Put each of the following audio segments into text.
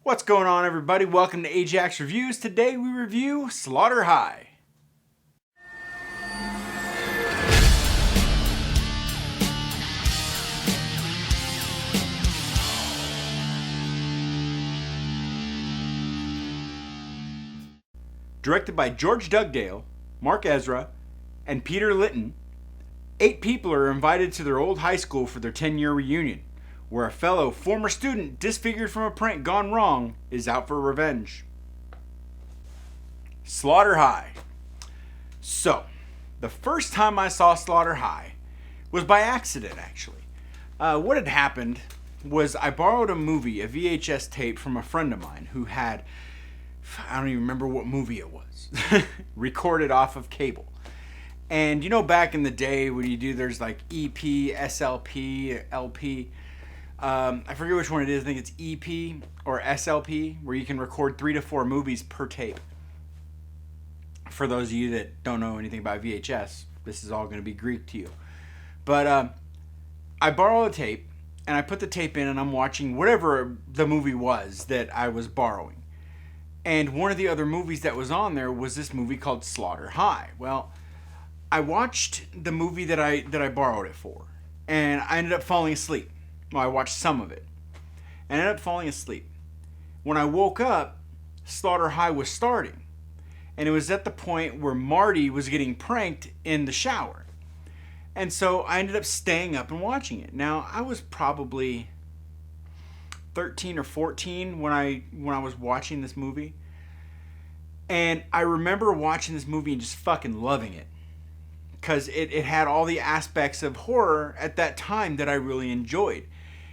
What's going on, everybody? Welcome to Ajax Reviews. Today we review Slaughter High. Directed by George Dugdale, Mark Ezra, and Peter Litten, 8 people are invited to their old high school for their 10-year reunion, where a fellow former student disfigured from a prank gone wrong is out for revenge. Slaughter High. So, the first time I saw Slaughter High was by accident, actually. What had happened was I borrowed a VHS tape from a friend of mine who had, I don't even remember what movie it was, recorded off of cable. And you know, back in the day when you do, there's like EP, SLP, LP. I forget which one it is. I think it's EP or SLP, where you can record 3 to 4 movies per tape. For those of you that don't know anything about VHS, this is all going to be Greek to you. But I borrow a tape, and I put the tape in, and I'm watching whatever the movie was that I was borrowing. And one of the other movies that was on there was this movie called Slaughter High. Well, I watched the movie that I borrowed it for, and I ended up falling asleep. Well, I watched some of it. I ended up falling asleep. When I woke up, Slaughter High was starting. And it was at the point where Marty was getting pranked in the shower. And so I ended up staying up and watching it. Now, I was probably 13 or 14 when I was watching this movie. And I remember watching this movie and just fucking loving it. Because it had all the aspects of horror at that time that I really enjoyed.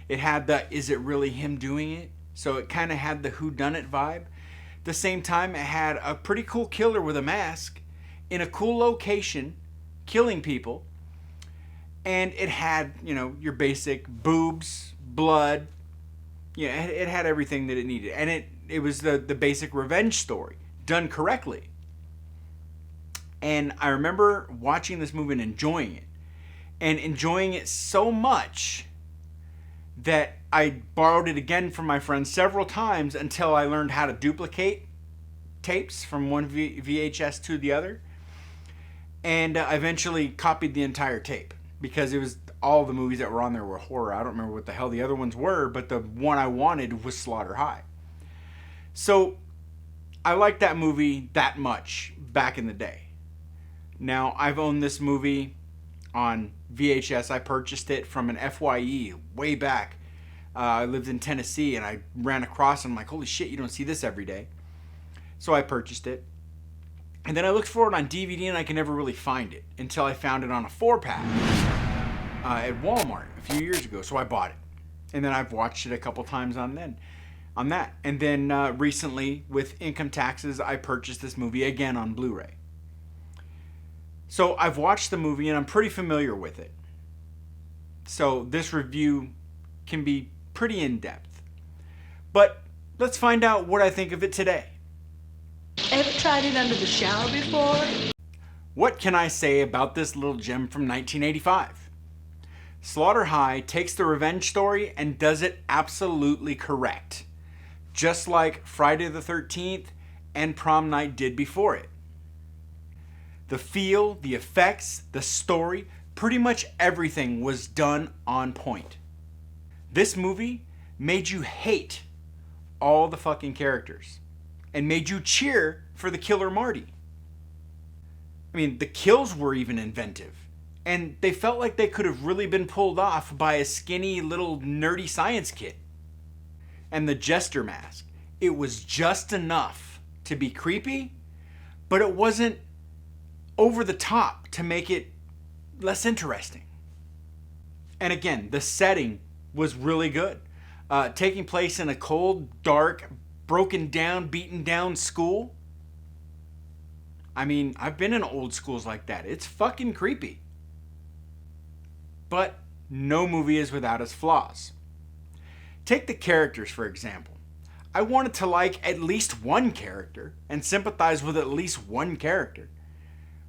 It had the, is it really him doing it? So it kind of had the whodunit vibe. At the same time, it had a pretty cool killer with a mask in a cool location, killing people. And it had, you know, your basic boobs, blood. Yeah, it had everything that it needed. And it was the basic revenge story, done correctly. And I remember watching this movie and enjoying it. And enjoying it so much that I borrowed it again from my friend several times until I learned how to duplicate tapes from one VHS to the other. And I eventually copied the entire tape because it was all the movies that were on there were horror. I don't remember what the hell the other ones were, but the one I wanted was Slaughter High. So I liked that movie that much back in the day. Now, I've owned this movie on VHS. I purchased it from an FYE way back. I lived in Tennessee, and I ran across it. I'm like, holy shit, you don't see this every day. So I purchased it. And then I looked for it on DVD, and I could never really find it until I found it on a 4-pack at Walmart a few years ago. So I bought it. And then I've watched it a couple times on that. And then recently, with income taxes, I purchased this movie again on Blu-ray. So I've watched the movie and I'm pretty familiar with it. So this review can be pretty in-depth. But let's find out what I think of it today. Ever tried it under the shower before? What can I say about this little gem from 1985? Slaughter High takes the revenge story and does it absolutely correct. Just like Friday the 13th and Prom Night did before it. The feel, the effects, the story, pretty much everything was done on point. This movie made you hate all the fucking characters and made you cheer for the killer Marty. I mean, the kills were even inventive, and they felt like they could have really been pulled off by a skinny little nerdy science kid. And the jester mask, it was just enough to be creepy, but it wasn't over the top to make it less interesting. And again, the setting was really good. Taking place in a cold, dark, broken down, beaten down school. I mean, I've been in old schools like that. It's fucking creepy. But no movie is without its flaws. Take the characters, for example. I wanted to like at least one character and sympathize with at least one character.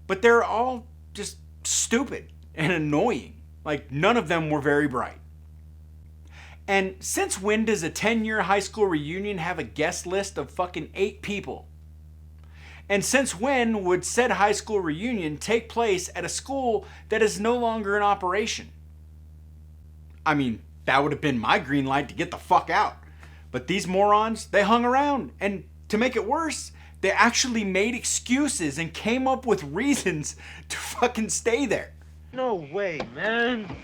But they're all just stupid and annoying. Like, none of them were very bright. And since when does a 10-year high school reunion have a guest list of fucking 8 people? And since when would said high school reunion take place at a school that is no longer in operation? I mean, that would have been my green light to get the fuck out. But these morons, they hung around. And to make it worse, they actually made excuses and came up with reasons to fucking stay there. No way, man.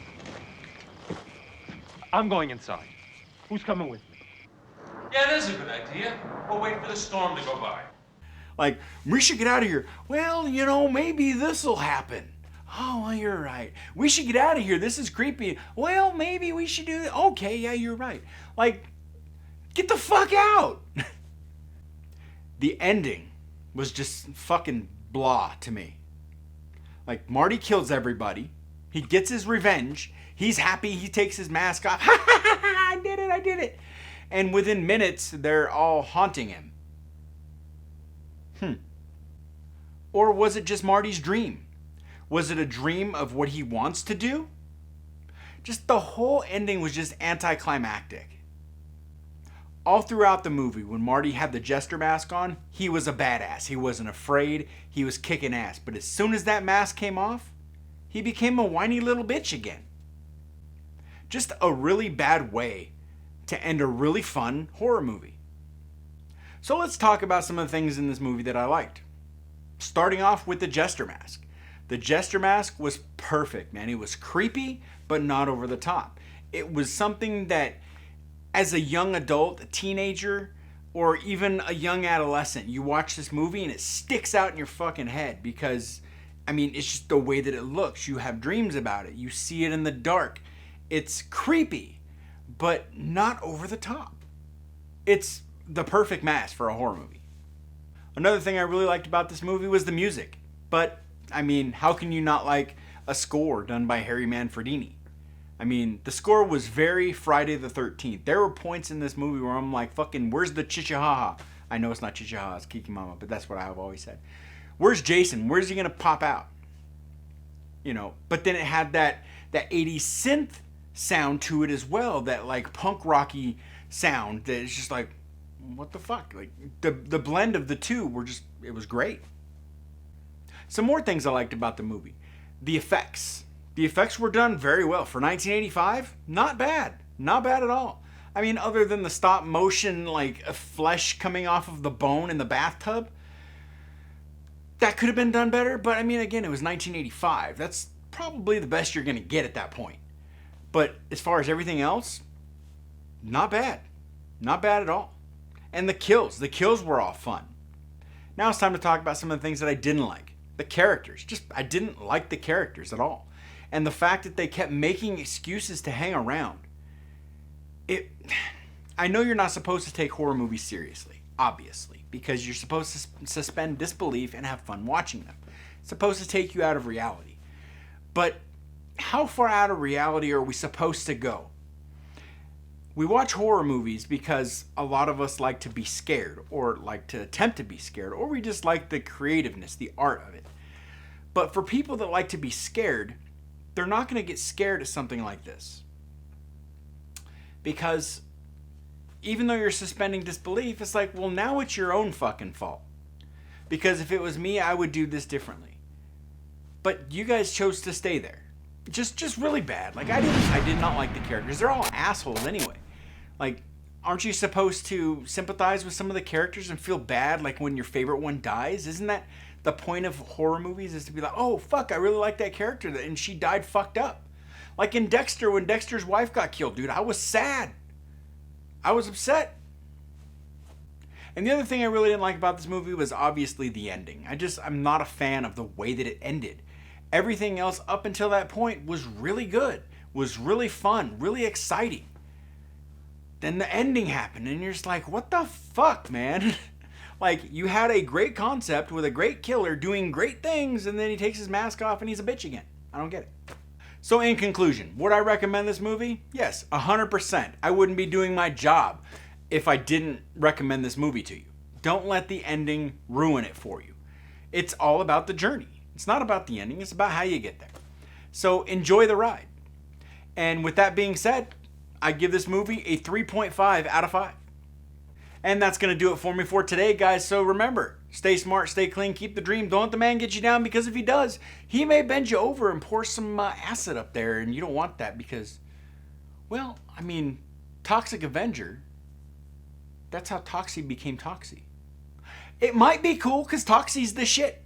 I'm going inside. Who's coming with me? Yeah, that's a good idea. We'll wait for the storm to go by. Like, we should get out of here. Well, you know, maybe this'll happen. Oh, well, you're right. We should get out of here. This is creepy. Well, maybe we should do it. Okay, yeah, you're right. Like, get the fuck out. The ending was just fucking blah to me. Like, Marty kills everybody. He gets his revenge. He's happy. He takes his mask off. Ha ha ha ha! I did it. And within minutes, they're all haunting him. Or was it just Marty's dream? Was it a dream of what he wants to do? Just the whole ending was just anticlimactic. All throughout the movie, when Marty had the jester mask on, he was a badass. He wasn't afraid. He was kicking ass. But as soon as that mask came off, he became a whiny little bitch again. Just a really bad way to end a really fun horror movie. So let's talk about some of the things in this movie that I liked. Starting off with the jester mask. The jester mask was perfect, man. It was creepy, but not over the top. It was something that, as a young adult, a teenager, or even a young adolescent, you watch this movie and it sticks out in your fucking head because, I mean, it's just the way that it looks. You have dreams about it. You see it in the dark. It's creepy, but not over the top. It's the perfect mask for a horror movie. Another thing I really liked about this movie was the music. But, I mean, how can you not like a score done by Harry Manfredini? I mean, the score was very Friday the 13th. There were points in this movie where I'm like, fucking, where's the Chichihaha? I know it's not Chichihaha, it's Kiki Mama, but that's what I've always said. Where's Jason? Where's he gonna pop out? You know, but then it had that 80s synth sound to it as well, that like punk rocky sound that is just like, what the fuck? Like the blend of the two were just, it was great. Some more things I liked about the movie. The effects. The effects were done very well. For 1985, not bad. Not bad at all. I mean, other than the stop motion, like flesh coming off of the bone in the bathtub, that could have been done better. But I mean, again, it was 1985. That's probably the best you're going to get at that point. But as far as everything else, not bad. Not bad at all. And the kills were all fun. Now it's time to talk about some of the things that I didn't like. The characters. I didn't like the characters at all. And the fact that they kept making excuses to hang around. I know you're not supposed to take horror movies seriously, obviously, because you're supposed to suspend disbelief and have fun watching them. It's supposed to take you out of reality. But how far out of reality are we supposed to go? We watch horror movies because a lot of us like to be scared, or like to attempt to be scared, or we just like the creativeness, the art of it. But for people that like to be scared, they're not going to get scared at something like this. Because even though you're suspending disbelief, it's like, well, now it's your own fucking fault. Because if it was me, I would do this differently. But you guys chose to stay there. Just really bad. Like, I did not like the characters. They're all assholes anyway. Like, aren't you supposed to sympathize with some of the characters and feel bad, like when your favorite one dies? Isn't that the point of horror movies, is to be like, oh, fuck, I really like that character, and she died fucked up. Like in Dexter, when Dexter's wife got killed, dude, I was sad. I was upset. And the other thing I really didn't like about this movie was obviously the ending. I'm not a fan of the way that it ended. Everything else up until that point was really good, was really fun, really exciting. Then the ending happened, and you're just like, what the fuck, man? Like, you had a great concept with a great killer doing great things, and then he takes his mask off and he's a bitch again. I don't get it. So in conclusion, would I recommend this movie? Yes, 100%. I wouldn't be doing my job if I didn't recommend this movie to you. Don't let the ending ruin it for you. It's all about the journey. It's not about the ending. It's about how you get there. So enjoy the ride. And with that being said, I give this movie a 3.5 out of 5. And that's going to do it for me for today, guys. So remember, stay smart, stay clean, keep the dream. Don't let the man get you down, because if he does, he may bend you over and pour some acid up there, and you don't want that because, well, I mean, Toxic Avenger, that's how Toxie became Toxie. It might be cool because Toxie's the shit.